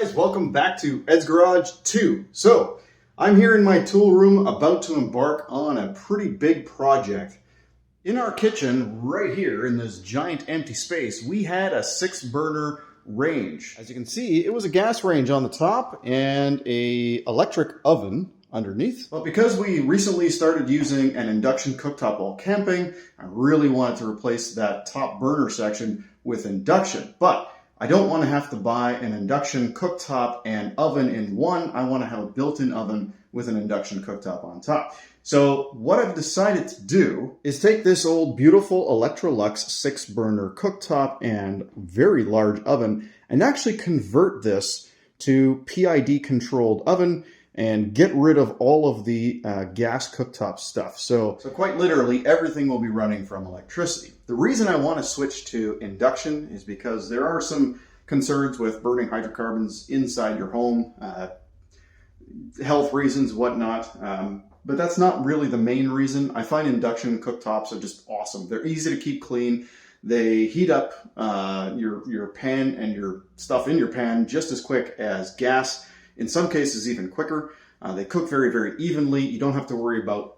guys, welcome back to Ed's Garage 2. So, I'm here in my tool room about to embark on a pretty big project. In our kitchen, right here in this giant empty space, we had a 6-burner range. As you can see, it was a gas range on the top and an electric oven underneath. But because we recently started using an induction cooktop while camping, I really wanted to replace that top burner section with induction. But I don't want to have to buy an induction cooktop and oven in one. I want to have a built-in oven with an induction cooktop on top. So what I've decided to do is take this old beautiful Electrolux 6-burner cooktop and very large oven and actually convert this to PID controlled oven and get rid of all of the gas cooktop stuff. So quite literally, everything will be running from electricity. The reason I want to switch to induction is because there are some concerns with burning hydrocarbons inside your home, health reasons, whatnot. But that's not really the main reason. I find induction cooktops are just awesome. They're easy to keep clean. They heat up your pan and your stuff in your pan just as quick as gas. In some cases, even quicker. They cook very, very evenly. You don't have to worry about,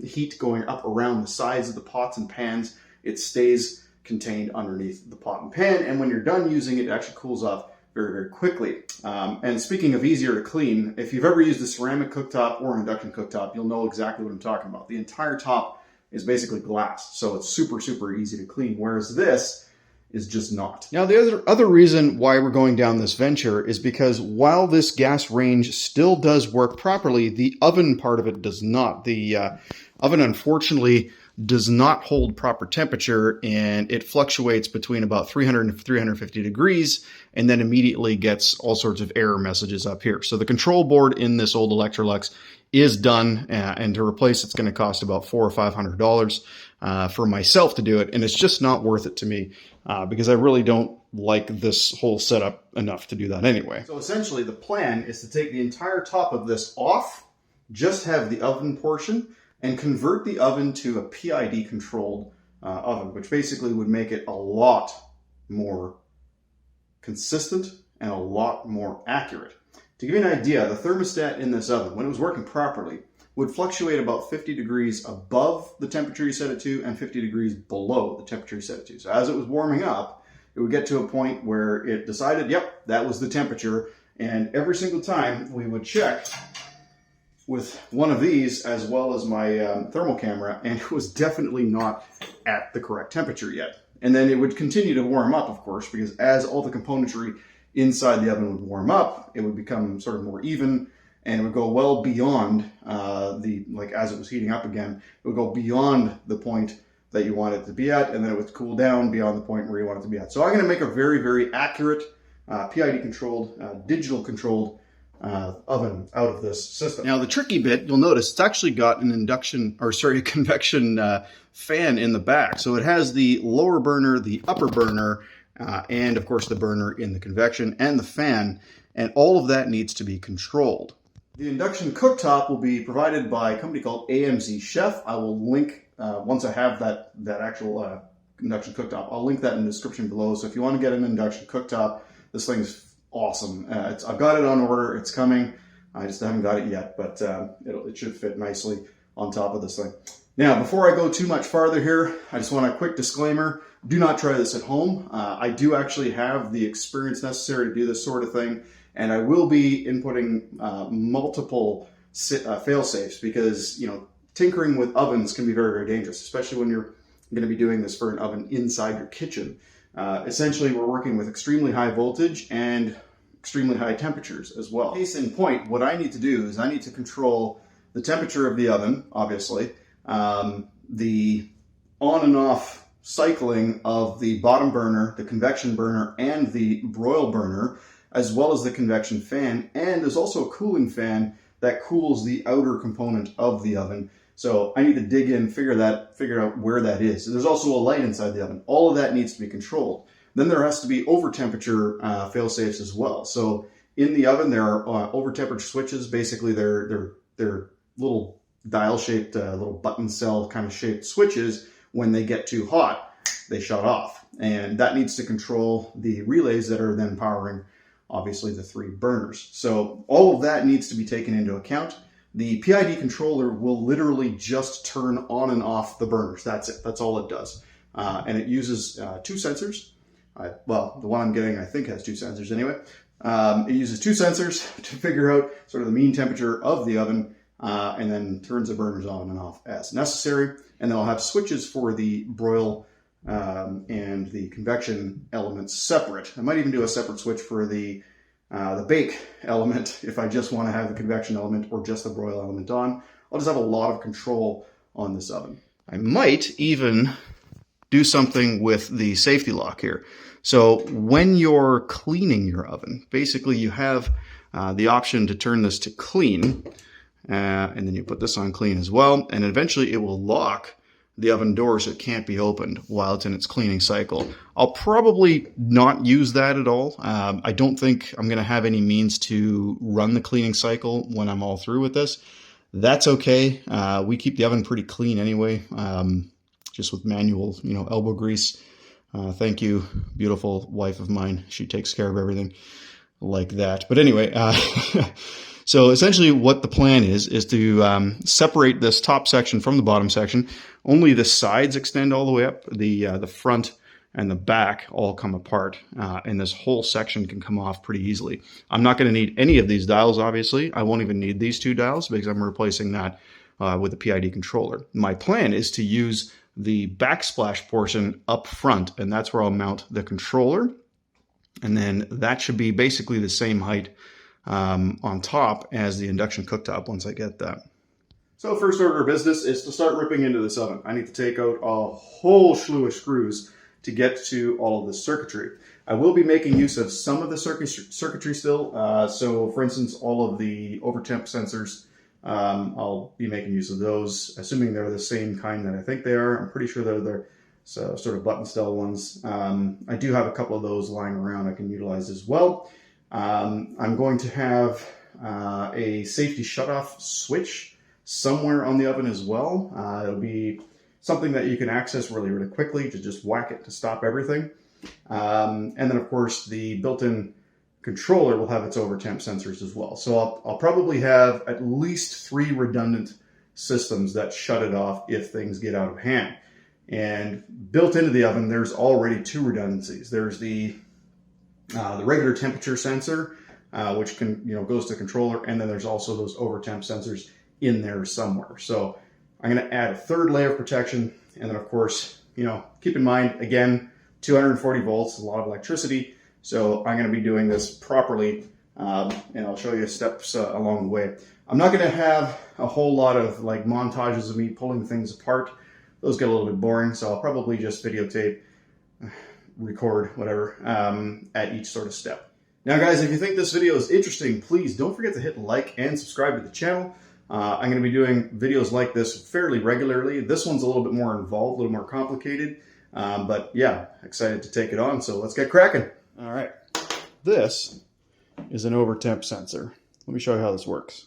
heat going up around the sides of the pots and pans. It stays contained underneath the pot and pan. And when you're done using it, it actually cools off very, very quickly. And speaking of easier to clean, if you've ever used a ceramic cooktop or an induction cooktop, you'll know exactly what I'm talking about. The entire top is basically glass, so it's super, super easy to clean, whereas this is just not. Now, the other reason why we're going down this venture is because while this gas range still does work properly, the oven part of it does not. The oven, unfortunately, does not hold proper temperature, and it fluctuates between about 300 and 350 degrees, and then immediately gets all sorts of error messages up here. So the control board in this old Electrolux is done, and to replace it's going to cost about $400 or $500 for myself to do it, and it's just not worth it to me because I really don't like this whole setup enough to do that anyway. So essentially the plan is to take the entire top of this off, just have the oven portion, and convert the oven to a PID controlled oven, which basically would make it a lot more consistent and a lot more accurate. To give you an idea, the thermostat in this oven, when it was working properly, would fluctuate about 50 degrees above the temperature you set it to and 50 degrees below the temperature you set it to. So as it was warming up, it would get to a point where it decided, yep, that was the temperature. And every single time we would check with one of these as well as my thermal camera, and it was definitely not at the correct temperature yet. And then it would continue to warm up, of course, because as all the componentry inside the oven would warm up, it would become sort of more even, and it would go well beyond as it was heating up again, it would go beyond the point that you want it to be at, and then it would cool down beyond the point where you want it to be at. So I'm going to make a very, very accurate PID controlled, digital controlled oven out of this system. Now the tricky bit, you'll notice it's actually got a convection fan in the back. So it has the lower burner, the upper burner, and of course the burner in the convection and the fan, and all of that needs to be controlled. The induction cooktop will be provided by a company called AMZ Chef. I will link, once I have that actual induction cooktop, I'll link that in the description below. So if you want to get an induction cooktop, this thing's awesome. I've got it on order, it's coming. I just haven't got it yet, but it should fit nicely on top of this thing. Now, before I go too much farther here, I just want a quick disclaimer. Do not try this at home. I do actually have the experience necessary to do this sort of thing, and I will be inputting multiple fail-safes because, tinkering with ovens can be very, very dangerous, especially when you're going to be doing this for an oven inside your kitchen. Essentially, we're working with extremely high voltage and extremely high temperatures as well. Case in point, what I need to do is I need to control the temperature of the oven, obviously, the on and off cycling of the bottom burner, the convection burner, and the broil burner, as well as the convection fan. And there's also a cooling fan that cools the outer component of the oven. So I need to dig in, figure out where that is. There's also a light inside the oven. All of that needs to be controlled. Then there has to be over temperature fail-safes as well. So in the oven, there are over temperature switches. Basically, they're little dial-shaped, little button cell kind of shaped switches. When they get too hot, they shut off. And that needs to control the relays that are then powering obviously the 3 burners. So all of that needs to be taken into account. The PID controller will literally just turn on and off the burners. That's it. That's all it does. And it uses 2 sensors. Well, the one I'm getting I think has 2 sensors anyway. It uses 2 sensors to figure out sort of the mean temperature of the oven, and then turns the burners on and off as necessary. And then I'll have switches for the broil and the convection elements separate. I might even do a separate switch for the bake element if I just want to have the convection element or just the broil element on. I'll just have a lot of control on this oven. I might even do something with the safety lock here. So when you're cleaning your oven, basically you have the option to turn this to clean, and then you put this on clean as well, and eventually it will lock the oven door so it can't be opened while it's in its cleaning cycle. I'll probably not use that at all. I don't think I'm going to have any means to run the cleaning cycle when I'm all through with this. That's okay. We keep the oven pretty clean anyway, just with manual, elbow grease. Thank you, beautiful wife of mine. She takes care of everything like that. But anyway, so essentially what the plan is to separate this top section from the bottom section. Only the sides extend all the way up. The front and the back all come apart, and this whole section can come off pretty easily. I'm not going to need any of these dials, obviously. I won't even need these 2 dials because I'm replacing that with the PID controller. My plan is to use the backsplash portion up front, and that's where I'll mount the controller. And then that should be basically the same height on top as the induction cooktop once I get that. So first order of business is to start ripping into this oven. I need to take out a whole slew of screws to get to all of the circuitry. I will be making use of some of the circuitry still. So for instance, all of the overtemp sensors, I'll be making use of those, assuming they're the same kind that I think they are. I'm pretty sure they're sort of button style ones. I do have a couple of those lying around I can utilize as well. I'm going to have a safety shutoff switch somewhere on the oven as well. It'll be something that you can access really, really quickly to just whack it to stop everything. And then of course the built-in controller will have its overtemp sensors as well. So I'll probably have at least 3 redundant systems that shut it off if things get out of hand. And built into the oven, there's already 2 redundancies. There's the regular temperature sensor, which goes to controller, and then there's also those overtemp sensors in there somewhere. So I'm going to add a 3rd layer of protection, and then of course, keep in mind again, 240 volts is a lot of electricity. So I'm going to be doing this properly, and I'll show you steps along the way. I'm not going to have a whole lot of montages of me pulling things apart. Those get a little bit boring, so I'll probably just videotape, record, whatever, at each sort of step. Now guys, if you think this video is interesting, please don't forget to hit like and subscribe to the channel. I'm going to be doing videos like this fairly regularly. This one's a little bit more involved, a little more complicated, but yeah, excited to take it on, so let's get cracking. All right, this is an overtemp sensor. Let me show you how this works.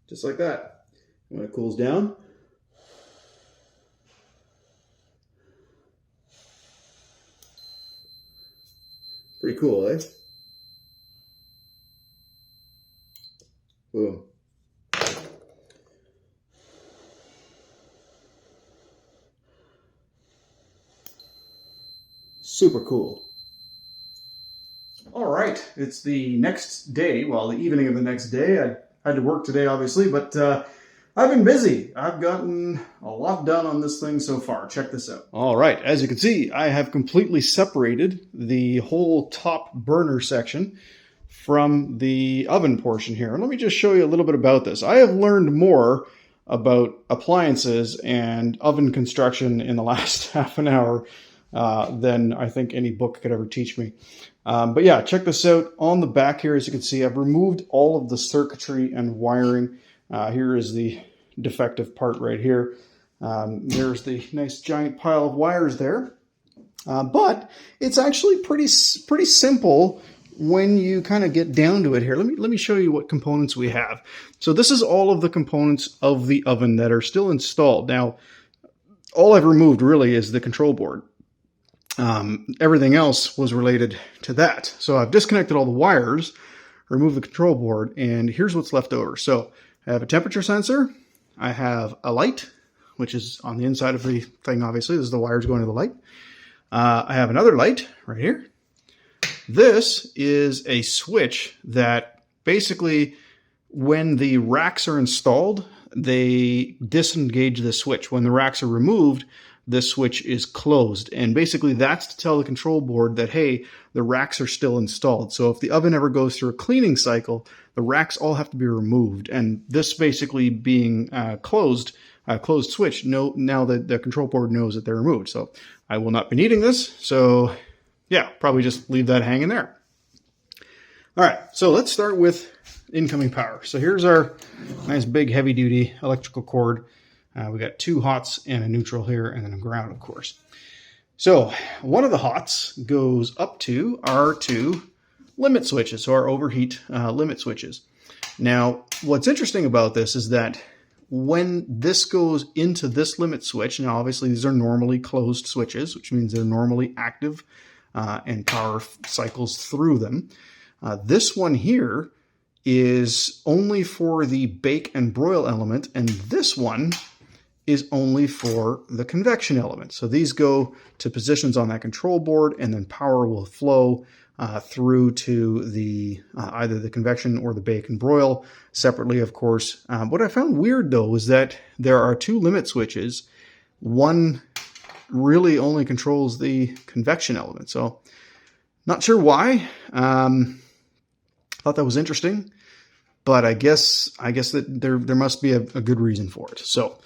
Just like that. When it cools down, pretty cool, eh? Boom. Super cool. All right, it's the next day, well, the evening of the next day. I had to work today, obviously, but I've been busy. I've gotten a lot done on this thing so far. Check this out. All right, as you can see, I have completely separated the whole top burner section from the oven portion here. And let me just show you a little bit about this. I have learned more about appliances and oven construction in the last half an hour than I think any book could ever teach me. But yeah, check this out. On the back here, as you can see, I've removed all of the circuitry and wiring. Here is the defective part right here. There's the nice giant pile of wires there. But it's actually pretty simple when you kind of get down to it here. Let me show you what components we have. So this is all of the components of the oven that are still installed. Now, all I've removed really is the control board. Everything else was related to that. So I've disconnected all the wires, removed the control board, and here's what's left over. So I have a temperature sensor. I have a light, which is on the inside of the thing, obviously. This is the wires going to the light. I have another light right here. This is a switch that basically, when the racks are installed, they disengage the switch. When the racks are removed, this switch is closed. And basically that's to tell the control board that, hey, the racks are still installed. So if the oven ever goes through a cleaning cycle, the racks all have to be removed. And this basically being closed switch, now that the control board knows that they're removed. So I will not be needing this. So yeah, probably just leave that hanging there. All right, so let's start with incoming power. So here's our nice big heavy duty electrical cord. We got 2 hots and a neutral here, and then a ground, of course. So one of the hots goes up to our 2 limit switches, so our overheat limit switches. Now, what's interesting about this is that when this goes into this limit switch, now obviously these are normally closed switches, which means they're normally active and power cycles through them. This one here is only for the bake and broil element, and this one is only for the convection element. So these go to positions on that control board, and then power will flow through to the either the convection or the bake and broil separately, of course. What I found weird, though, is that there are 2 limit switches. One really only controls the convection element. So not sure why. Thought that was interesting, but I guess that there must be a good reason for it. So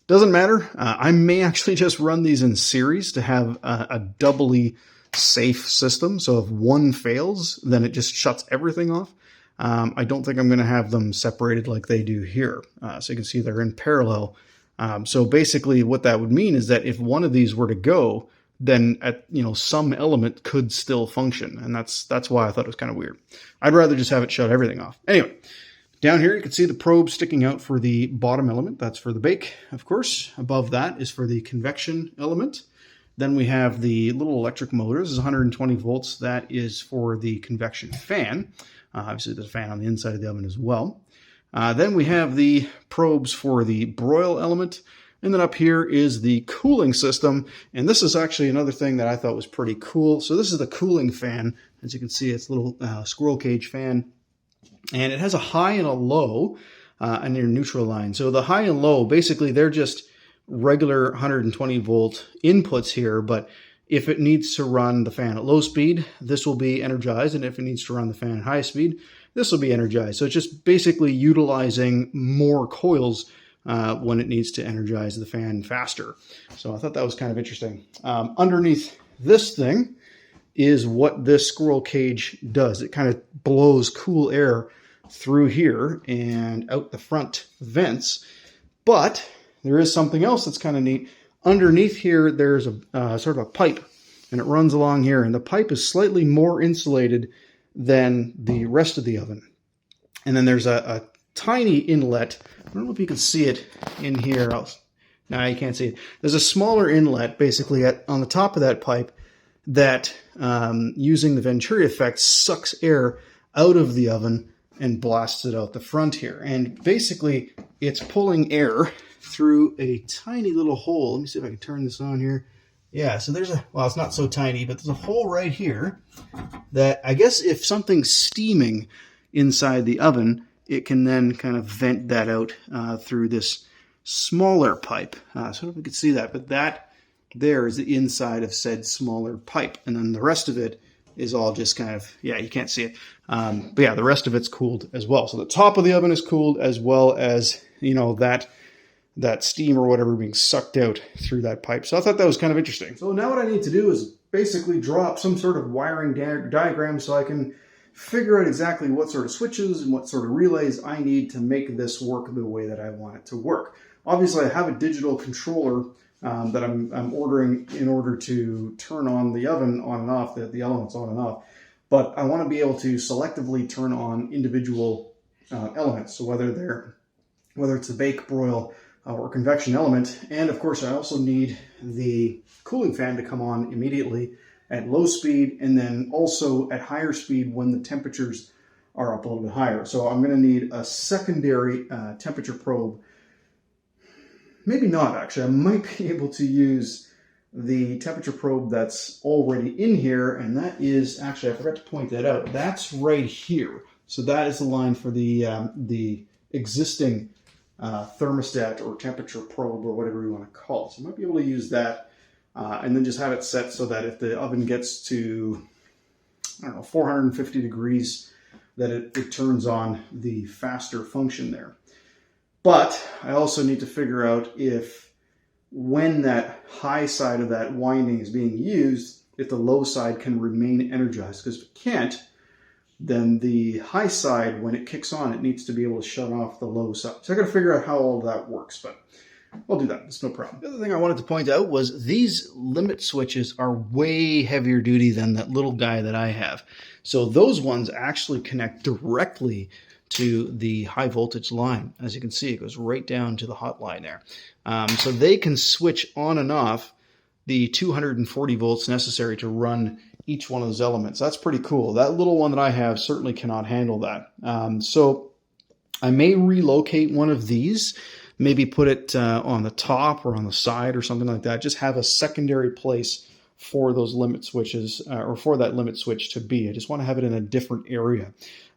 doesn't matter. I may actually just run these in series to have a doubly safe system. So if one fails, then it just shuts everything off. I don't think I'm going to have them separated like they do here. So you can see they're in parallel. So basically what that would mean is that if one of these were to go, then some element could still function. And that's why I thought it was kind of weird. I'd rather just have it shut everything off. Anyway, down here you can see the probe sticking out for the bottom element. That's for the bake, of course. Above that is for the convection element. Then we have the little electric motor. This is 120 volts. That is for the convection fan. Obviously there's a fan on the inside of the oven as well. Then we have the probes for the broil element. And then up here is the cooling system. And this is actually another thing that I thought was pretty cool. So this is the cooling fan. As you can see, it's a little squirrel cage fan. And it has a high and a low on your neutral line. So the high and low, basically they're just regular 120 volt inputs here. But if it needs to run the fan at low speed, this will be energized. And if it needs to run the fan at high speed, this will be energized. So it's just basically utilizing more coils when it needs to energize the fan faster. So I thought that was kind of interesting. Underneath this thing is what this squirrel cage does. It kind of blows cool air through here and out the front vents. But there is something else that's kind of neat. Underneath here, there's a sort of a pipe, and it runs along here. And the pipe is slightly more insulated than the rest of the oven. And then there's a tiny inlet. I don't know if you can see it in here. No, you can't see it. There's a smaller inlet basically on the top of that pipe that, using the Venturi effect, sucks air out of the oven and blasts it out the front here. And basically, it's pulling air through a tiny little hole. Let me see if I can turn this on here. Yeah, so well, it's not so tiny, but there's a hole right here that I guess if something's steaming inside the oven, it can then kind of vent that out through this smaller pipe. So I don't know if you can see that, but that there is the inside of said smaller pipe. And then the rest of it is all just kind of, yeah, you can't see it. But yeah, the rest of it's cooled as well. So the top of the oven is cooled as well as, that steam or whatever being sucked out through that pipe. So I thought that was kind of interesting. So now what I need to do is basically draw up some sort of wiring diagram so I can figure out exactly what sort of switches and what sort of relays I need to make this work the way that I want it to work. Obviously, I have a digital controller that I'm ordering in order to turn on the oven on and off, the elements on and off. But I want to be able to selectively turn on individual elements. So whether it's a bake, broil, or convection element. And of course, I also need the cooling fan to come on immediately at low speed, and then also at higher speed when the temperatures are up a little bit higher. So I'm going to need a secondary temperature probe. Maybe not, actually. I might be able to use the temperature probe that's already in here, and that is, actually, I forgot to point that out. That's right here. So that is the line for the existing thermostat or temperature probe or whatever you want to call it. So I might be able to use that and then just have it set so that if the oven gets to, I don't know, 450 degrees, that it turns on the faster function there. But I also need to figure out if when that high side of that winding is being used, if the low side can remain energized. Because if it can't, then the high side, when it kicks on, it needs to be able to shut off the low side. So I got to figure out how all that works, but I'll do that. It's no problem. The other thing I wanted to point out was these limit switches are way heavier duty than that little guy that I have. So those ones actually connect directly to the high voltage line. As you can see, it goes right down to the hot line there. So they can switch on and off the 240 volts necessary to run each one of those elements. That's pretty cool. That little one that I have certainly cannot handle that. So I may relocate one of these, maybe put it on the top or on the side or something like that. Just have a secondary place for those limit switches or for that limit switch to be. I just want to have it in a different area.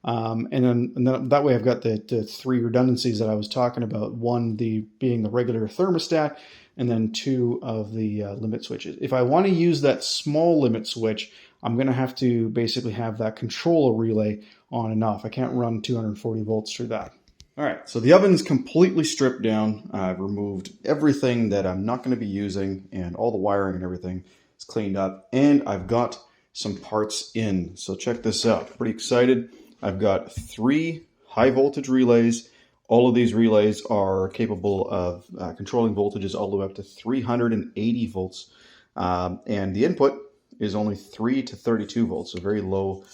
And then that way I've got the three redundancies that I was talking about. One being the regular thermostat, and then two of the limit switches. If I want to use that small limit switch, I'm going to have to basically have that controller relay on and off. I can't run 240 volts through that. All right, so the oven's completely stripped down. I've removed everything that I'm not going to be using, and all the wiring and everything is cleaned up. And I've got some parts in. So check this out. Pretty excited. I've got 3 high voltage relays. All of these relays are capable of controlling voltages all the way up to 380 volts. And the input is only 3 to 32 volts, so very low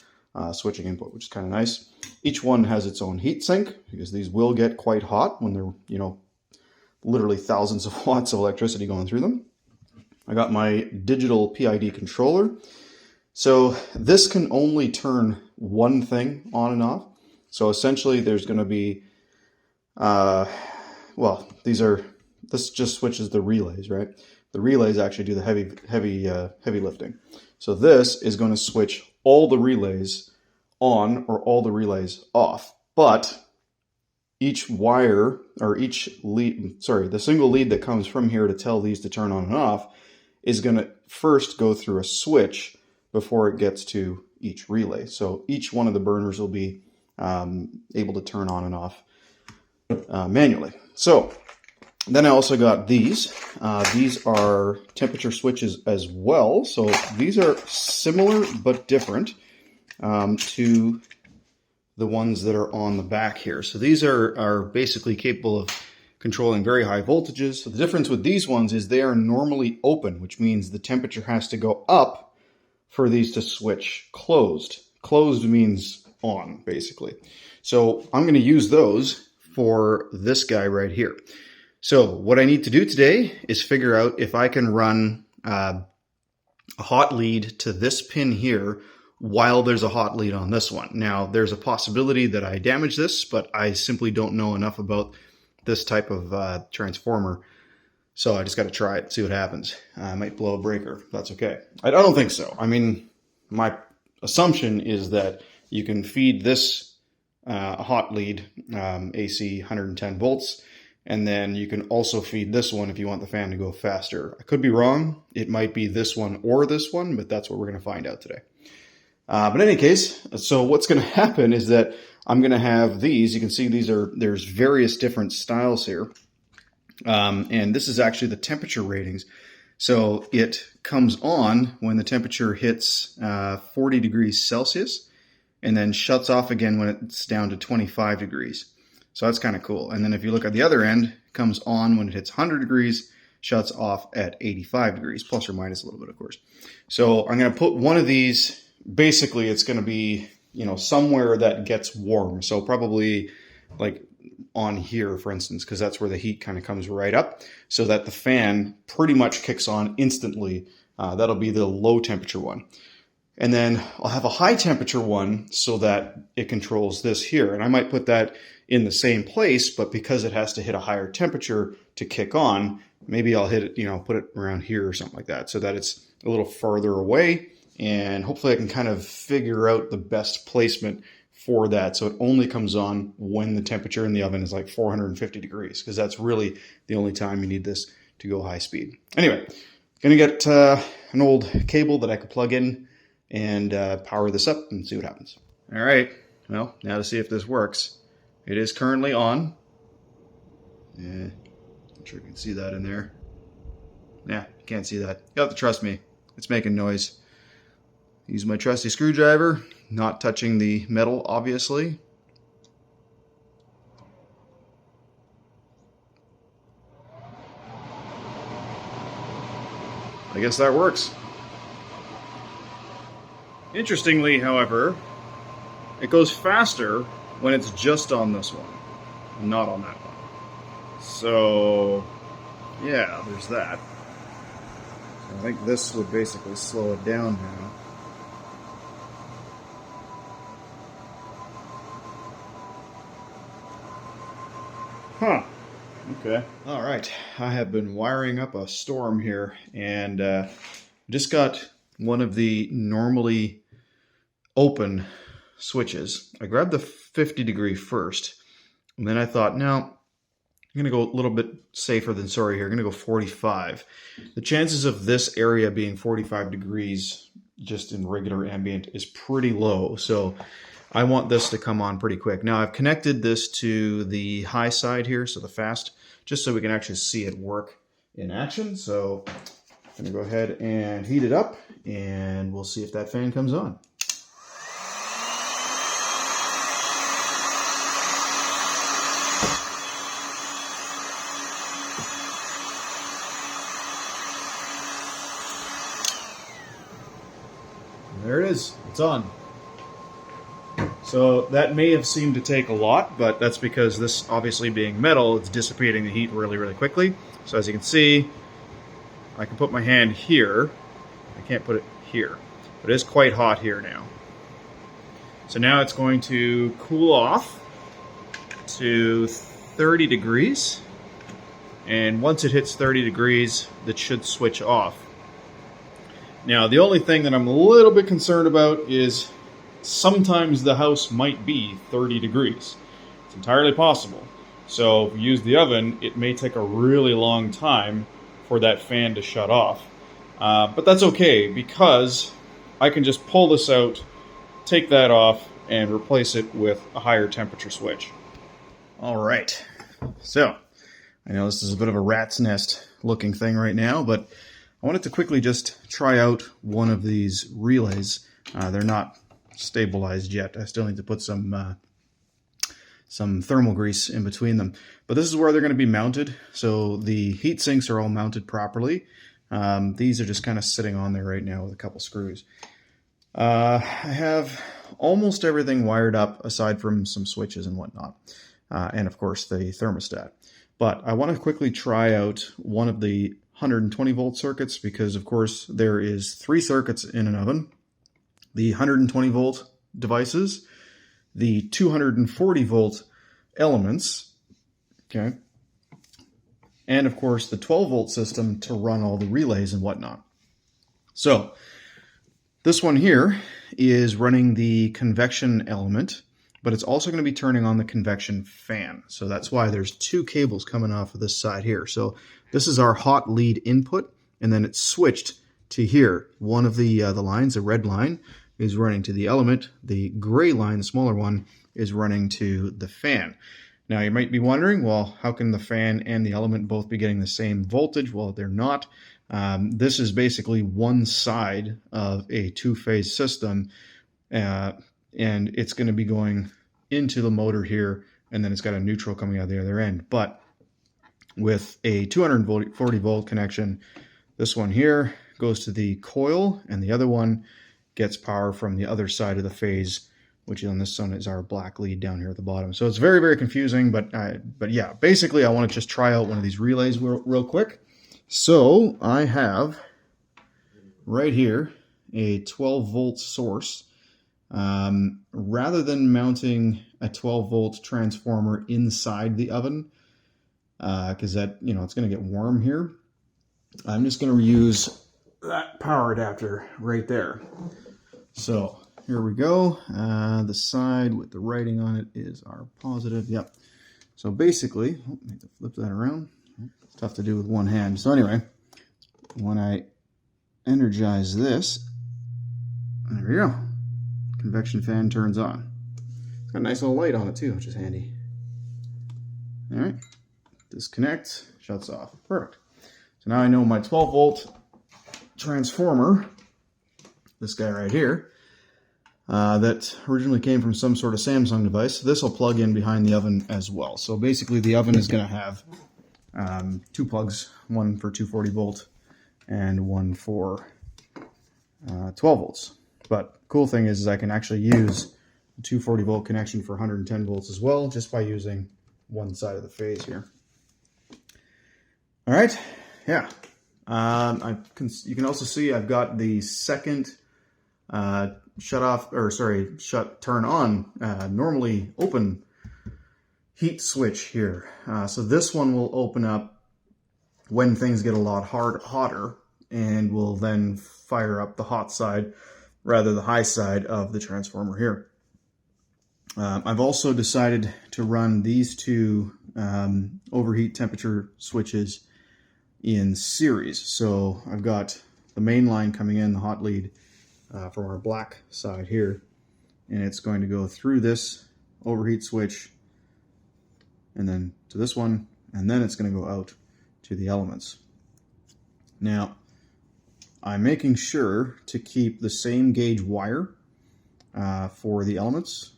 switching input, which is kind of nice. Each one has its own heat sink, because these will get quite hot when they're, literally thousands of watts of electricity going through them. I got my digital PID controller. So this can only turn one thing on and off. So essentially there's going to be, this just switches the relays, right? The relays actually do the heavy lifting. So this is going to switch all the relays on or all the relays off. But each wire or each lead, the single lead that comes from here to tell these to turn on and off is going to first go through a switch before it gets to each relay. So each one of the burners will be able to turn on and off manually. So then I also got these. These are temperature switches as well. So these are similar but different to the ones that are on the back here. So these are basically capable of controlling very high voltages. So the difference with these ones is they are normally open, which means the temperature has to go up for these to switch closed. Closed means on, basically. So I'm going to use those for this guy right here. So what I need to do today is figure out if I can run a hot lead to this pin here while there's a hot lead on this one. Now, there's a possibility that I damage this, but I simply don't know enough about this type of transformer. So I just got to try it, see what happens. I might blow a breaker. That's okay. I don't think so. I mean, my assumption is that you can feed this hot lead AC 110 volts, and then you can also feed this one if you want the fan to go faster. I could be wrong. It might be this one or this one, but that's what we're going to find out today. But in any case, so what's going to happen is that I'm going to have these. You can see there's various different styles here. And this is actually the temperature ratings. So it comes on when the temperature hits 40 degrees Celsius. and then shuts off again when it's down to 25 degrees. So that's kind of cool. And then if you look at the other end, it comes on when it hits 100 degrees, shuts off at 85 degrees, plus or minus a little bit, of course. So I'm going to put one of these, basically it's going to be, you know, somewhere that gets warm. So probably like on here, for instance, because that's where the heat kind of comes right up, so that the fan pretty much kicks on instantly. That'll be the low temperature one. And then I'll have a high temperature one so that it controls this here. And I might put that in the same place, but because it has to hit a higher temperature to kick on, maybe I'll hit it, you know, put it around here or something like that, so that it's a little farther away. And hopefully I can kind of figure out the best placement for that, so it only comes on when the temperature in the oven is like 450 degrees, because that's really the only time you need this to go high speed. Anyway, gonna get an old cable that I could plug in and power this up and see what happens. All right, well, now to see if this works. It is currently on. Yeah, I'm sure you can see that in there. Yeah, you can't see that. You have to trust me. It's making noise. Use my trusty screwdriver, not touching the metal, obviously. I guess that works. Interestingly, however, it goes faster when it's just on this one, not on that one. So, yeah, there's that. So I think this would basically slow it down now. Huh. Okay. All right. I have been wiring up a storm here, and just got one of the normally open switches. I grabbed the 50 degree first, and then I thought, no, I'm going to go a little bit safer than sorry here. I'm going to go 45. The chances of this area being 45 degrees just in regular ambient is pretty low, so I want this to come on pretty quick. Now I've connected this to the high side here, so the fast, just so we can actually see it work in action. So I'm going to go ahead and heat it up, and we'll see if that fan comes on. There it is. It's on. So that may have seemed to take a lot, but that's because this, obviously being metal, it's dissipating the heat really, really quickly. So as you can see, I can put my hand here. I can't put it here, but it is quite hot here now. So now it's going to cool off to 30 degrees. And once it hits 30 degrees, that should switch off. Now, the only thing that I'm a little bit concerned about is sometimes the house might be 30 degrees. It's entirely possible. So if you use the oven, it may take a really long time for that fan to shut off. But that's okay, because I can just pull this out, take that off, and replace it with a higher temperature switch. All right. So, I know this is a bit of a rat's nest looking thing right now, but I wanted to quickly just try out one of these relays. They're not stabilized yet. I still need to put some thermal grease in between them. But this is where they're going to be mounted. So the heat sinks are all mounted properly. These are just kind of sitting on there right now with a couple screws. I have almost everything wired up aside from some switches and whatnot. And of course the thermostat. But I want to quickly try out one of the 120 volt circuits, because of course there is 3 circuits in an oven. The 120 volt devices, the 240 volt elements, okay, and of course the 12 volt system to run all the relays and whatnot. So this one here is running the convection element, but it's also going to be turning on the convection fan. So that's why there's 2 cables coming off of this side here. So this is our hot lead input, and then it's switched to here. One of the lines, the red line, is running to the element. The gray line, the smaller one, is running to the fan. Now you might be wondering, well, how can the fan and the element both be getting the same voltage? Well, they're not. This is basically one side of a 2-phase system and it's going to be going into the motor here, and then it's got a neutral coming out the other end. But with a 240 volt connection, this one here goes to the coil, and the other one gets power from the other side of the phase, which on this one is our black lead down here at the bottom. So it's very, very confusing, but yeah, basically I want to just try out one of these relays real quick. So I have right here a 12 volt source. Rather than mounting a 12 volt transformer inside the oven, because that, it's going to get warm here, I'm just going to use that power adapter right there. So here we go. The side with the writing on it is our positive. Yep. So basically, need to flip that around. It's tough to do with one hand. So anyway, when I energize this, there we go. Convection fan turns on. It's got a nice little light on it too, which is handy. All right, disconnect, shuts off. Perfect. So now I know my 12 volt transformer, this guy right here, that originally came from some sort of Samsung device. This will plug in behind the oven as well. So basically the oven is going to have two plugs, one for 240 volt and one for 12 volts. But cool thing is I can actually use a 240 volt connection for 110 volts as well, just by using one side of the phase here. All right, yeah. You can also see I've got the second turn on, normally open heat switch here. So this one will open up when things get a lot hotter, and will then fire up the hot side, rather the high side of the transformer here. I've also decided to run these two overheat temperature switches in series. So I've got the main line coming in, the hot lead from our black side here, and it's going to go through this overheat switch and then to this one, and then it's going to go out to the elements. Now, I'm making sure to keep the same gauge wire for the elements.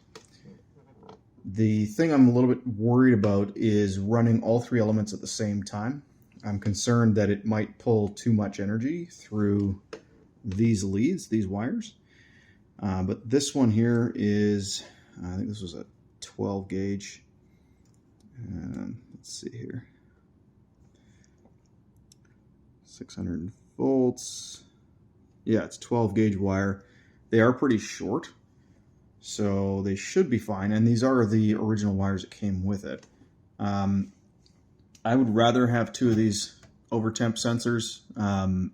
The thing I'm a little bit worried about is running all three elements at the same time. I'm concerned that it might pull too much energy through these leads, these wires. But this one here is, I think this was a 12 gauge. Let's see here. 600 volts. Yeah, it's 12 gauge wire. They are pretty short, so they should be fine. And these are the original wires that came with it. I would rather have two of these over temp sensors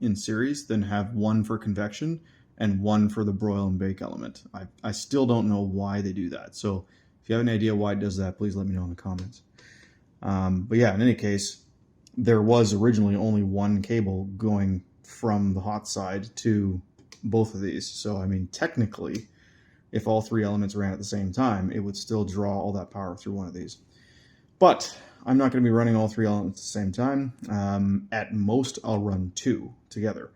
in series than have one for convection and one for the broil and bake element. I still don't know why they do that. So if you have any idea why it does that, please let me know in the comments. But yeah, in any case, there was originally only one cable going from the hot side to both of these. So, I mean, technically, if all three elements ran at the same time, it would still draw all that power through one of these. But I'm not going to be running all three elements at the same time. At most, I'll run two together.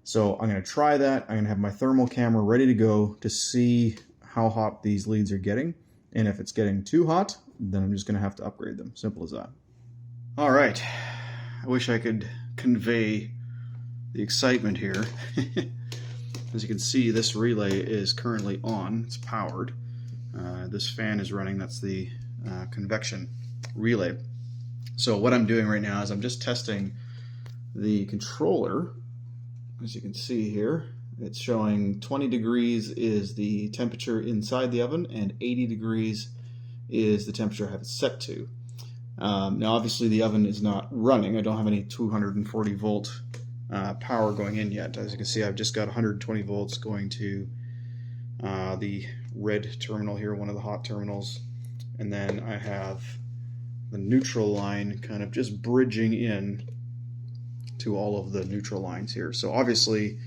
So I'm going to try that. I'm going to have my thermal camera ready to go to see how hot these leads are getting. And if it's getting too hot, then I'm just going to have to upgrade them. Simple as that. All right. I wish I could convey the excitement here. As you can see, this relay is currently on. It's powered. This fan is running. That's the convection relay. So what I'm doing right now is I'm just testing the controller. As you can see here, it's showing 20 degrees is the temperature inside the oven, and 80 degrees is the temperature I have it set to. Now obviously the oven is not running. I don't have any 240 volt power going in yet. As you can see, I've just got 120 volts going to the red terminal here, one of the hot terminals, and then I have the neutral line kind of just bridging in to all of the neutral lines here. So obviously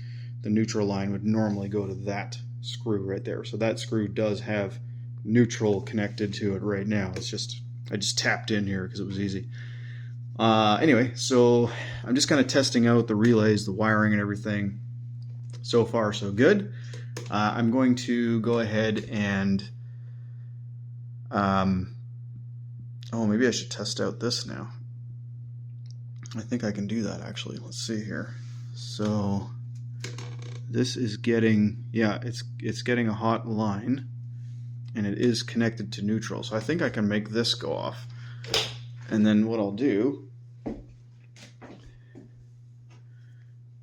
the neutral line would normally go to that screw right there. So that screw does have neutral connected to it right now. It's just, I just tapped in here because it was easy. Anyway, so I'm just kind of testing out the relays, the wiring and everything. So far so good. I'm going to go ahead and, oh, maybe I should test out this now. I think I can do that actually. Let's see here. So this is getting, yeah, it's getting a hot line, and it is connected to neutral. So I think I can make this go off. And then what I'll do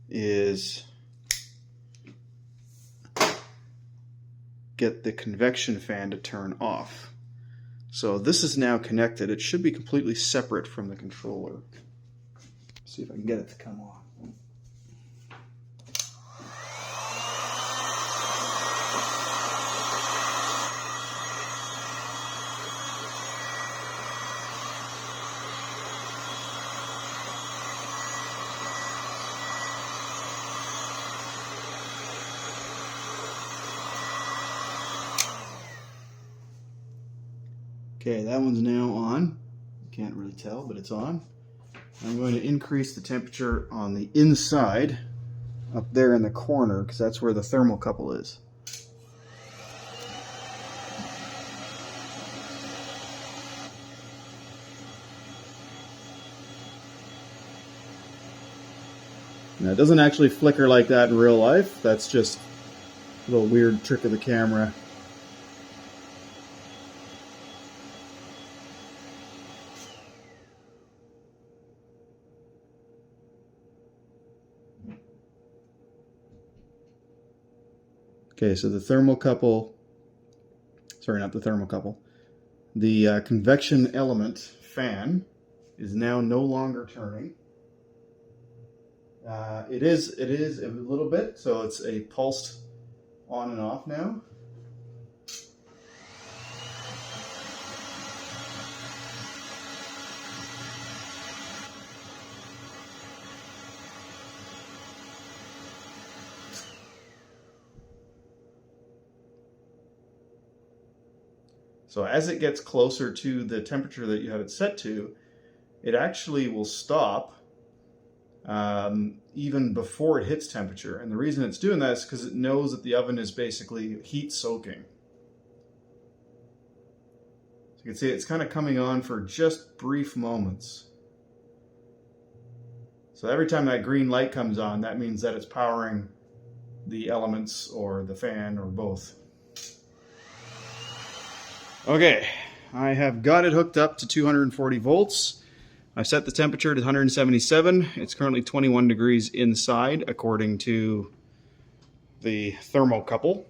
is get the convection fan to turn off. So this is now connected. It should be completely separate from the controller. See if I can get it to come on. Okay, that one's now on. You can't really tell, but it's on. I'm going to increase the temperature on the inside, up there in the corner, because that's where the thermocouple is. Now, it doesn't actually flicker like that in real life. That's just a little weird trick of the camera. Okay, so the thermocouple, sorry, not the thermocouple, the convection element fan is now no longer turning. It is a little bit, so it's a pulsed on and off now. So as it gets closer to the temperature that you have it set to, it actually will stop even before it hits temperature. And the reason it's doing that is because it knows that the oven is basically heat soaking. So you can see it's kind of coming on for just brief moments. So every time that green light comes on, that means that it's powering the elements or the fan or both. Okay, I have got it hooked up to 240 volts. I set the temperature to 177. It's currently 21 degrees inside, according to the thermocouple.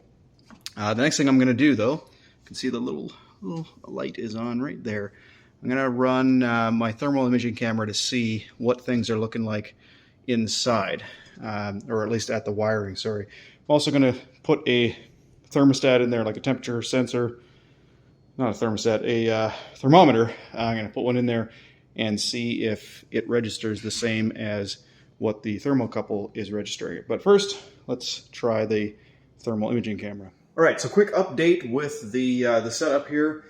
The next thing I'm going to do, though, you can see the little light is on right there. I'm going to run my thermal imaging camera to see what things are looking like inside, or at least at the wiring, sorry. I'm also going to put a thermostat in there, like a temperature sensor. Not a thermostat, a thermometer. I'm going to put one in there and see if it registers the same as what the thermocouple is registering. But first, let's try the thermal imaging camera. All right, so quick update with the setup here.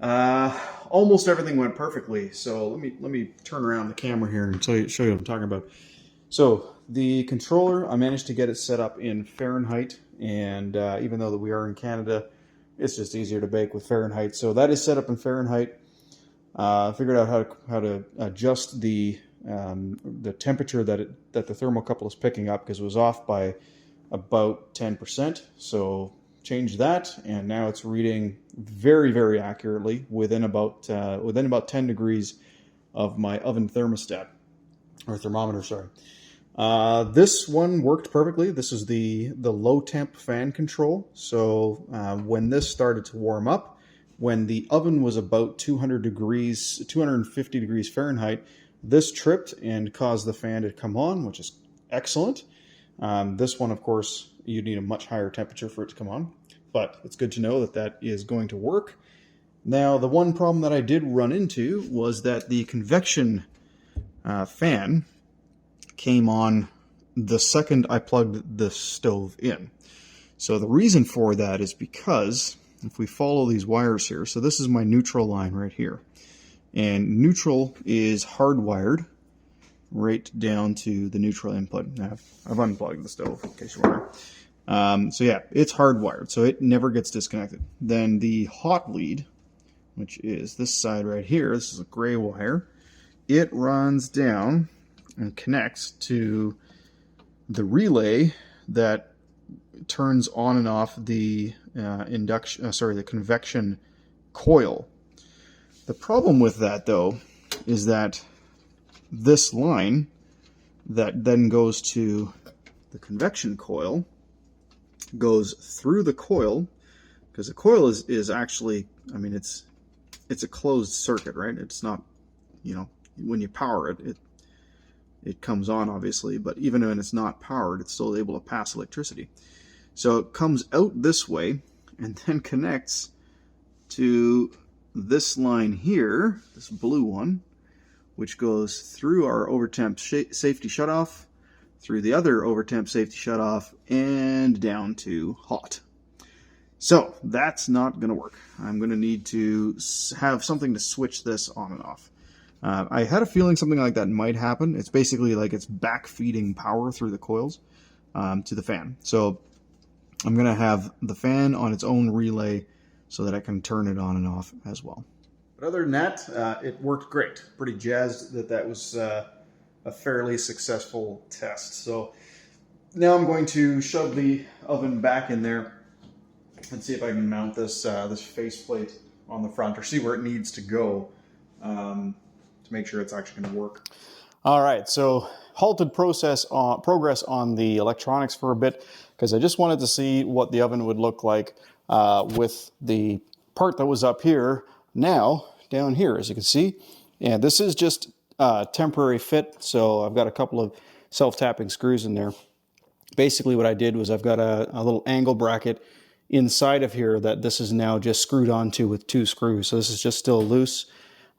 Almost everything went perfectly. So let me turn around the camera here and show you what I'm talking about. So the controller, I managed to get it set up in Fahrenheit, and even though we are in Canada, it's just easier to bake with Fahrenheit. So that is set up in Fahrenheit. Figured out how to adjust the temperature that the thermocouple is picking up, because it was off by about 10%. So changed that, and now it's reading very, very accurately within about 10 degrees of my oven thermostat, or thermometer, sorry. This one worked perfectly. This is the low temp fan control. So when this started to warm up, when the oven was about 250 degrees Fahrenheit, this tripped and caused the fan to come on, which is excellent. This one, of course, you need a much higher temperature for it to come on, but it's good to know that that is going to work. Now, the one problem that I did run into was that the convection fan came on the second I plugged the stove in. So the reason for that is because if we follow these wires here, so this is my neutral line right here, and neutral is hardwired right down to the neutral input. Now, I've unplugged the stove in case you're wondering. So yeah, it's hardwired, so it never gets disconnected. Then the hot lead, which is this side right here, this is a gray wire, it runs down and connects to the relay that turns on and off the the convection coil. The problem with that, though, is that this line that then goes to the convection coil goes through the coil, because the coil is actually, I mean, it's a closed circuit, right? It's not, when you power it, it comes on, obviously, but even when it's not powered, it's still able to pass electricity. So it comes out this way and then connects to this line here, this blue one, which goes through our overtemp safety shutoff, through the other overtemp safety shutoff, and down to hot. So that's not going to work. I'm going to need to have something to switch this on and off. I had a feeling something like that might happen. It's basically like it's back-feeding power through the coils to the fan. So I'm going to have the fan on its own relay so that I can turn it on and off as well. But other than that, it worked great. Pretty jazzed that was a fairly successful test. So now I'm going to shove the oven back in there and see if I can mount this this faceplate on the front, or see where it needs to go to make sure it's actually going to work. All right, so halted progress on the electronics for a bit, because I just wanted to see what the oven would look like with the part that was up here now down here, as you can see. And this is just a temporary fit, so I've got a couple of self-tapping screws in there. Basically what I did was I've got a little angle bracket inside of here that this is now just screwed onto with 2 screws. So this is just still loose.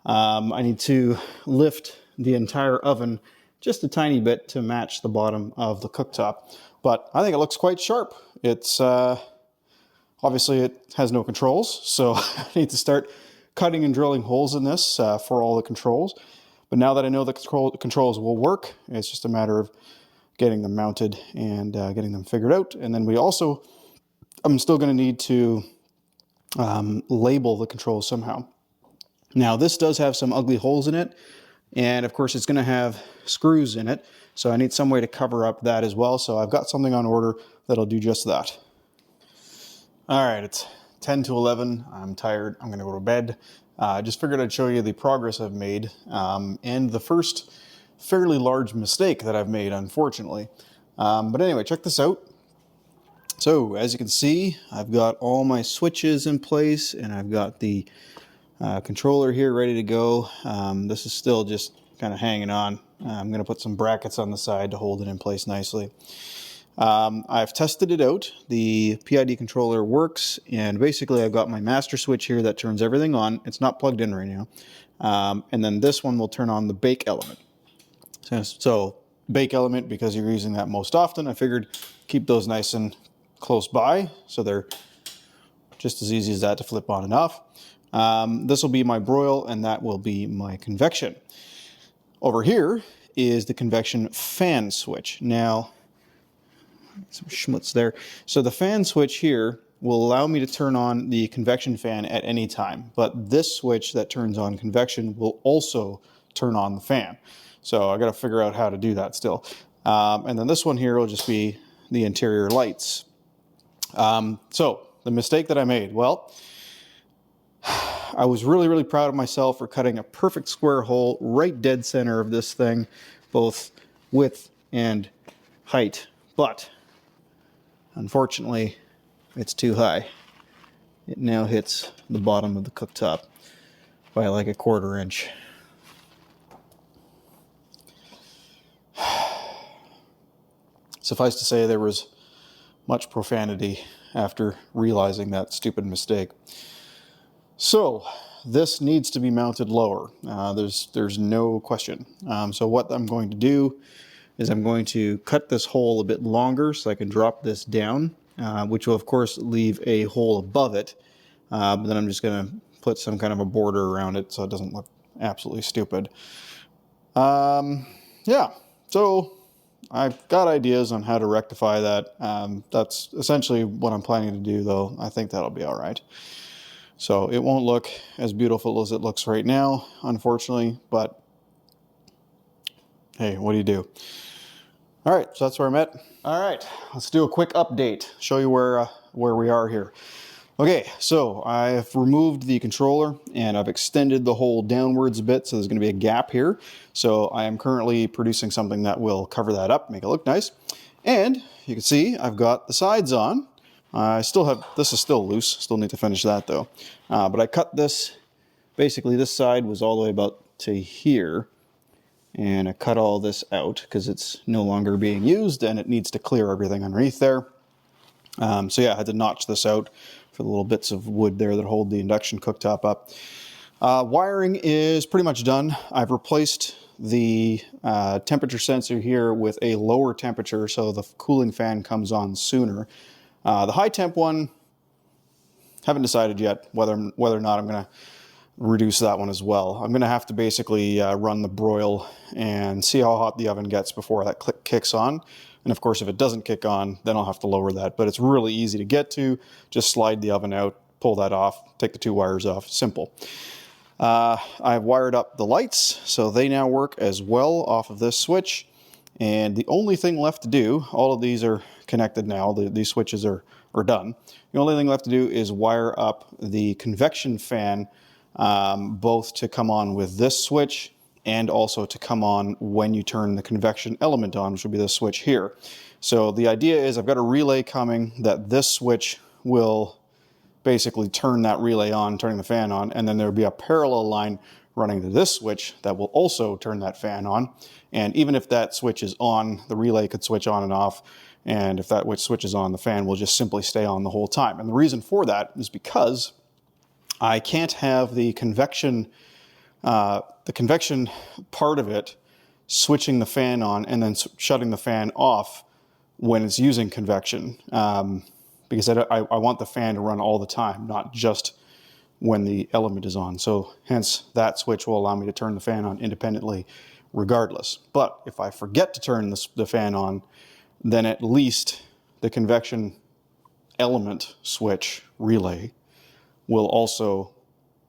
I need to lift the entire oven just a tiny bit to match the bottom of the cooktop. But I think it looks quite sharp. It's obviously it has no controls, so I need to start cutting and drilling holes in this for all the controls. But now that I know the controls will work, it's just a matter of getting them mounted and getting them figured out. And then I'm still going to need to label the controls somehow. Now this does have some ugly holes in it, and of course it's going to have screws in it, so I need some way to cover up that as well. So I've got something on order that'll do just that. Alright, it's 10 to 11, I'm tired, I'm going to go to bed. I just figured I'd show you the progress I've made, and the first fairly large mistake that I've made, unfortunately. But anyway, check this out. So, as you can see, I've got all my switches in place, and I've got the controller here ready to go. This is still just kind of hanging on. I'm going to put some brackets on the side to hold it in place nicely. I've tested it out. The PID controller works, and basically I've got my master switch here that turns everything on. It's not plugged in right now. And then this one will turn on the bake element. So bake element, because you're using that most often, I figured keep those nice and close by, so they're just as easy as that to flip on and off. This will be my broil, and that will be my convection. Over here is the convection fan switch. Now, some schmutz there. So the fan switch here will allow me to turn on the convection fan at any time, but this switch that turns on convection will also turn on the fan. So I got to figure out how to do that still. And then this one here will just be the interior lights. So the mistake that I made, well, I was really, really proud of myself for cutting a perfect square hole right dead center of this thing, both width and height. But unfortunately, it's too high. It now hits the bottom of the cooktop by like a 1/4 inch. Suffice to say, there was much profanity after realizing that stupid mistake. So this needs to be mounted lower. There's no question. So what I'm going to do is I'm going to cut this hole a bit longer so I can drop this down, which will of course leave a hole above it. But then I'm just going to put some kind of a border around it so it doesn't look absolutely stupid. Yeah, so I've got ideas on how to rectify that. That's essentially what I'm planning to do, though. I think that'll be all right. So it won't look as beautiful as it looks right now, unfortunately, but hey, what do you do? All right, so that's where I'm at. All right, let's do a quick update, show you where we are here. Okay, so I've removed the controller and I've extended the hole downwards a bit, so there's going to be a gap here. So I am currently producing something that will cover that up, make it look nice. And you can see I've got the sides on. I still have, this is still loose, still need to finish that though. But I cut this, basically this side was all the way about to here. And I cut all this out because it's no longer being used and it needs to clear everything underneath there. So yeah, I had to notch this out for the little bits of wood there that hold the induction cooktop up. Wiring is pretty much done. I've replaced the temperature sensor here with a lower temperature so the cooling fan comes on sooner. The high temp one, haven't decided yet whether or not I'm going to reduce that one as well. I'm going to have to basically run the broil and see how hot the oven gets before that kicks on. And of course, if it doesn't kick on, then I'll have to lower that. But it's really easy to get to. Just slide the oven out, pull that off, take the 2 wires off. Simple. I've wired up the lights, so they now work as well off of this switch. And the only thing left to do, all of these are connected now, these switches are done. The only thing left to do is wire up the convection fan, both to come on with this switch and also to come on when you turn the convection element on, which will be the switch here. So the idea is I've got a relay coming that this switch will basically turn that relay on, turning the fan on, and then there'll be a parallel line running to this switch that will also turn that fan on. And even if that switch is on, the relay could switch on and off, and if that switch is on, the fan will just simply stay on the whole time. And the reason for that is because I can't have the convection part of it switching the fan on and then shutting the fan off when it's using convection, because I want the fan to run all the time, not just when the element is on. So hence that switch will allow me to turn the fan on independently regardless. But if I forget to turn the fan on, then at least the convection element switch relay will also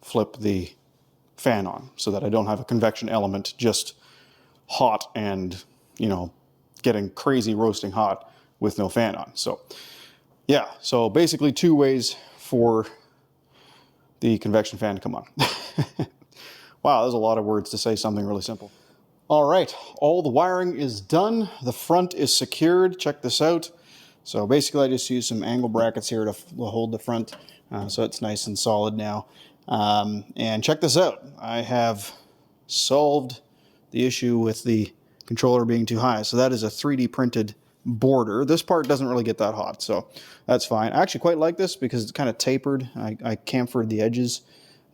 flip the fan on so that I don't have a convection element just hot and, you know, getting crazy roasting hot with no fan on. So yeah, so basically 2 ways for the convection fan to come on. Wow, there's a lot of words to say something really simple. All right, all the wiring is done. The front is secured. Check this out. So basically I just used some angle brackets here to hold the front so it's nice and solid now. And check this out. I have solved the issue with the controller being too high. So that is a 3D printed border. This part doesn't really get that hot, so that's fine. I actually quite like this because it's kind of tapered. I chamfered the edges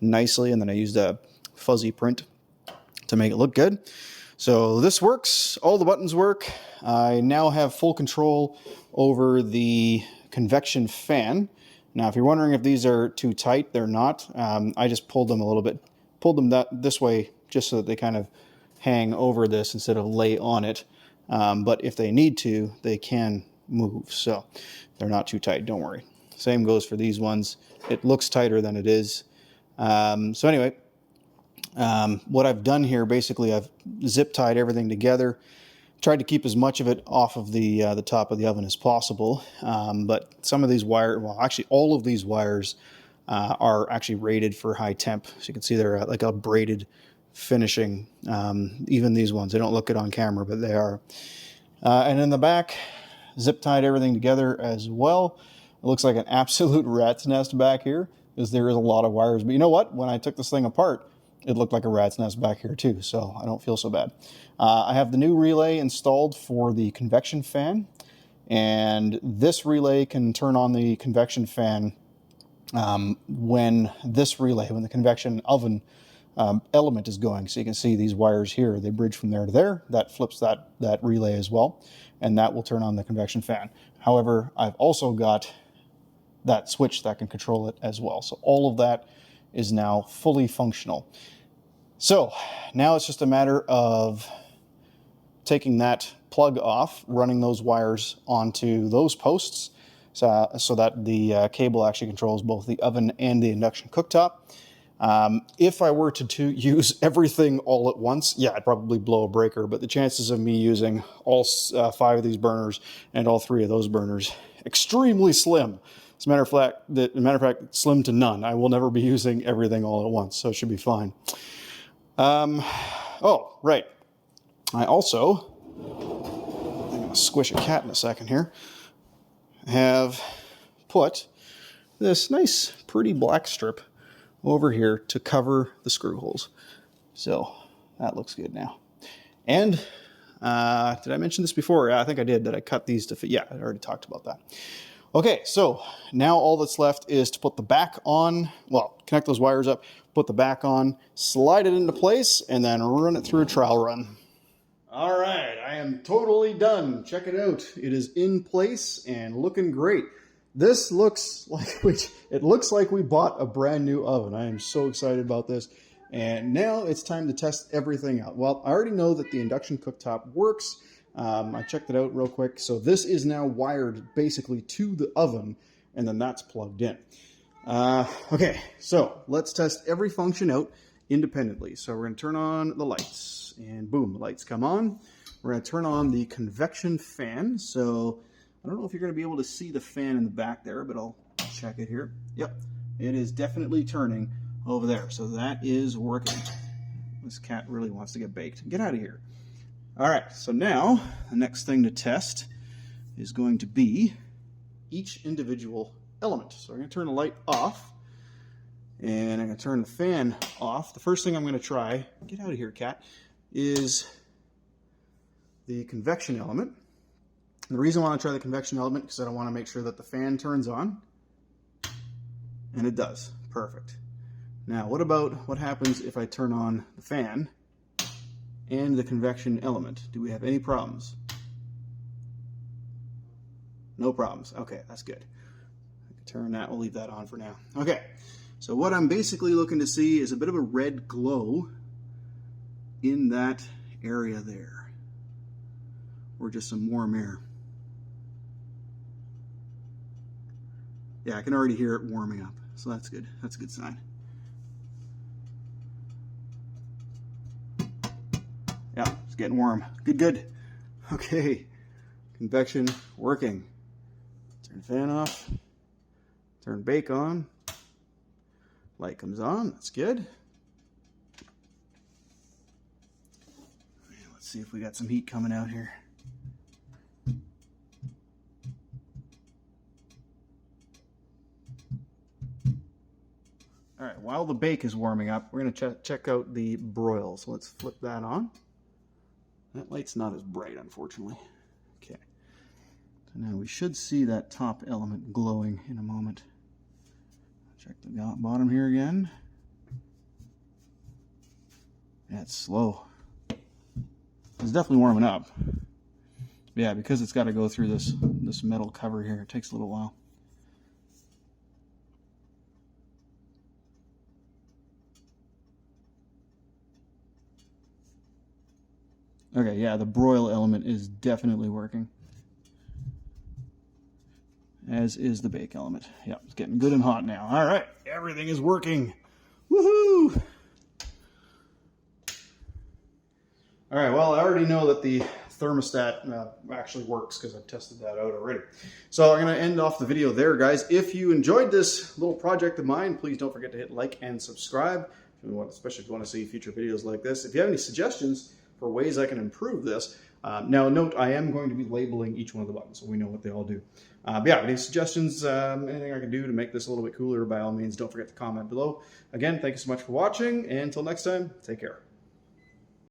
nicely, and then I used a fuzzy print to make it look good. So this works. All the buttons work. I now have full control over the convection fan. Now, if you're wondering if these are too tight, they're not. I just pulled them a little bit, this way just so that they kind of hang over this instead of lay on it. But if they need to, they can move. So they're not too tight, don't worry. Same goes for these ones. It looks tighter than it is. So anyway, what I've done here, basically I've zip tied everything together. Tried to keep as much of it off of the top of the oven as possible, but some of these wires, well, actually all of these wires are actually rated for high temp. So you can see they're like a braided finishing. Even these ones, they don't look it on camera, but they are. And in the back, zip tied everything together as well. It looks like an absolute rat's nest back here, because there is a lot of wires. But you know what? When I took this thing apart, it looked like a rat's nest back here too, so I don't feel so bad. I have the new relay installed for the convection fan, and this relay can turn on the convection fan when the convection oven element is going. So you can see these wires here, they bridge from there to there. That flips that relay as well, and that will turn on the convection fan. However, I've also got that switch that can control it as well. So all of that is now fully functional. So now it's just a matter of taking that plug off, running those wires onto those posts so that the cable actually controls both the oven and the induction cooktop. If I were to use everything all at once, yeah, I'd probably blow a breaker, but the chances of me using all 5 of these burners and all 3 of those burners, extremely slim. As a matter of fact, slim to none. I will never be using everything all at once, so it should be fine. Oh, right. I also, I'm going to squish a cat in a second here, have put this nice, pretty black strip over here to cover the screw holes. So that looks good now. And did I mention this before? Yeah, I think I did, that I cut these to fit. Yeah, I already talked about that. Okay, so now all that's left is to put the back on, well, connect those wires up, put the back on, slide it into place, and then run it through a trowel run. All right, I am totally done. Check it out. It is in place and looking great. This looks like we bought a brand new oven. I am so excited about this. And now it's time to test everything out. Well, I already know that the induction cooktop works. I checked it out real quick. So this is now wired basically to the oven, and then that's plugged in. Okay, so let's test every function out independently. So we're going to turn on the lights, and boom, the lights come on. We're going to turn on the convection fan. So I don't know if you're going to be able to see the fan in the back there, but I'll check it here. Yep, it is definitely turning over there. So that is working. This cat really wants to get baked. Get out of here. All right, so now the next thing to test is going to be each individual element. So I'm going to turn the light off, and I'm going to turn the fan off. The first thing I'm going to try, get out of here, cat, is the convection element. And the reason I want to try the convection element is because I want to make sure that the fan turns on, and it does. Perfect. Now, what happens if I turn on the fan and the convection element? Do we have any problems? No problems. Okay, that's good. I can turn that. We'll leave that on for now. Okay, so what I'm basically looking to see is a bit of a red glow in that area there, or just some warm air. Yeah, I can already hear it warming up, so that's good. That's a good sign. Yeah, it's getting warm. Good, good. Okay, convection working. Turn fan off. Turn bake on. Light comes on. That's good. Let's see if we got some heat coming out here. All right, while the bake is warming up, we're going to check out the broil. So let's flip that on. That light's not as bright, unfortunately. Okay. So now we should see that top element glowing in a moment. Check the bottom here again. Yeah, it's slow. It's definitely warming up. Yeah, because it's got to go through this metal cover here. It takes a little while. Okay, yeah, the broil element is definitely working. As is the bake element. Yep, it's getting good and hot now. All right, everything is working. Woohoo! All right, well, I already know that the thermostat actually works because I've tested that out already. So I'm going to end off the video there, guys. If you enjoyed this little project of mine, please don't forget to hit like and subscribe, especially if you want to see future videos like this. If you have any suggestions for ways I can improve this, now note, I am going to be labeling each one of the buttons so we know what they all do. But yeah, any suggestions, anything I can do to make this a little bit cooler, by all means, don't forget to comment below. Again, thank you so much for watching, and until next time, take care.